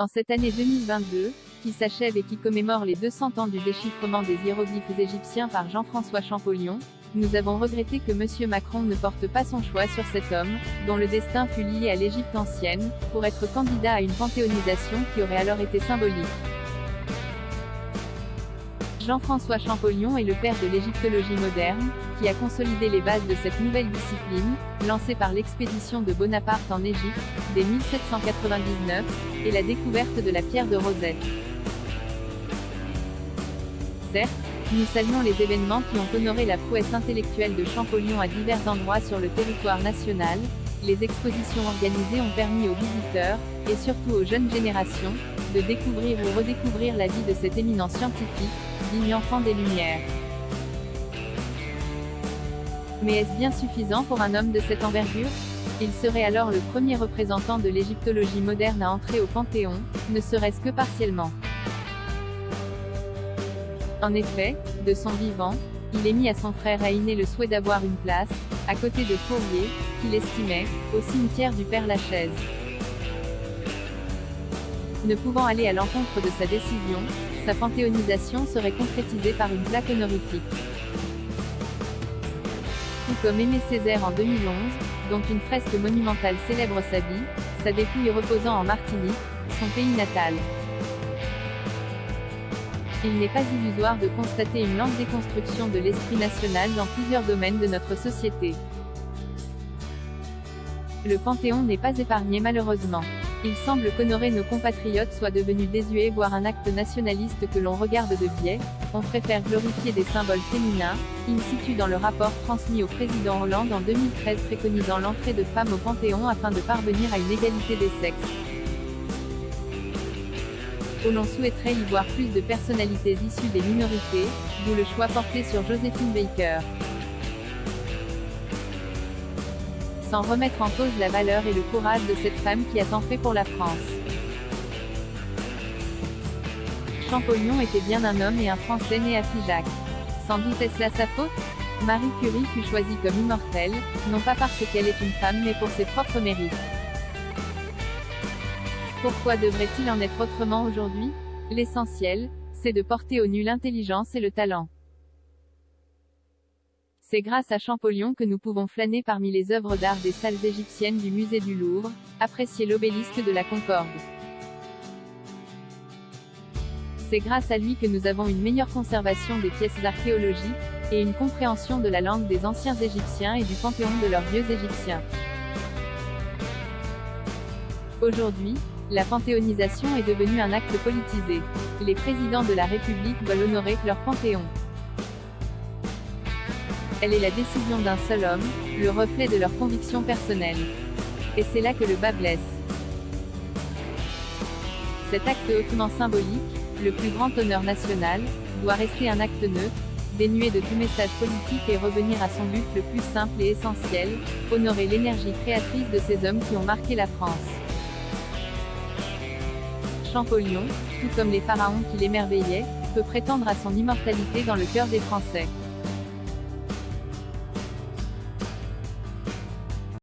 En cette année 2022, qui s'achève et qui commémore les 200 ans du déchiffrement des hiéroglyphes égyptiens par Jean-François Champollion, nous avons regretté que M. Macron ne porte pas son choix sur cet homme, dont le destin fut lié à l'Égypte ancienne, pour être candidat à une panthéonisation qui aurait alors été symbolique. Jean-François Champollion est le père de l'égyptologie moderne, qui a consolidé les bases de cette nouvelle discipline, lancée par l'expédition de Bonaparte en Égypte, dès 1799, et la découverte de la pierre de Rosette. Certes, nous saluons les événements qui ont honoré la prouesse intellectuelle de Champollion à divers endroits sur le territoire national. Les expositions organisées ont permis aux visiteurs, et surtout aux jeunes générations, de découvrir ou redécouvrir la vie de cet éminent scientifique, digne enfant des Lumières. Mais est-ce bien suffisant pour un homme de cette envergure? Il serait alors le premier représentant de l'égyptologie moderne à entrer au Panthéon, ne serait-ce que partiellement. En effet, de son vivant, il émit à son frère Ayné le souhait d'avoir une place, à côté de Fourier, qu'il estimait, au cimetière du Père-Lachaise. Ne pouvant aller à l'encontre de sa décision, sa panthéonisation serait concrétisée par une plaque honorifique. Tout comme Aimé Césaire en 2011, dont une fresque monumentale célèbre sa vie, sa dépouille reposant en Martinique, son pays natal. Il n'est pas illusoire de constater une lente déconstruction de l'esprit national dans plusieurs domaines de notre société. Le Panthéon n'est pas épargné malheureusement. Il semble qu'honorer nos compatriotes soit devenu désuet, voire un acte nationaliste que l'on regarde de biais. On préfère glorifier des symboles féminins, in situ dans le rapport transmis au président Hollande en 2013 préconisant l'entrée de femmes au Panthéon afin de parvenir à une égalité des sexes. Où l'on souhaiterait y voir plus de personnalités issues des minorités, d'où le choix porté sur Joséphine Baker. Sans remettre en cause la valeur et le courage de cette femme qui a tant fait pour la France. Champollion était bien un homme et un Français né à Figeac. Sans doute est-ce là sa faute? Marie Curie fut choisie comme immortelle, non pas parce qu'elle est une femme mais pour ses propres mérites. Pourquoi devrait-il en être autrement aujourd'hui? L'essentiel, c'est de porter au nu l'intelligence et le talent. C'est grâce à Champollion que nous pouvons flâner parmi les œuvres d'art des salles égyptiennes du musée du Louvre, apprécier l'obélisque de la Concorde. C'est grâce à lui que nous avons une meilleure conservation des pièces archéologiques, et une compréhension de la langue des anciens Égyptiens et du panthéon de leurs dieux égyptiens. Aujourd'hui, la panthéonisation est devenue un acte politisé. Les présidents de la République veulent honorer leur panthéon. Elle est la décision d'un seul homme, le reflet de leurs convictions personnelles. Et c'est là que le bât blesse. Cet acte hautement symbolique, le plus grand honneur national, doit rester un acte neutre, dénué de tout message politique et revenir à son but le plus simple et essentiel, honorer l'énergie créatrice de ces hommes qui ont marqué la France. Champollion, tout comme les pharaons qui l'émerveillaient, peut prétendre à son immortalité dans le cœur des Français.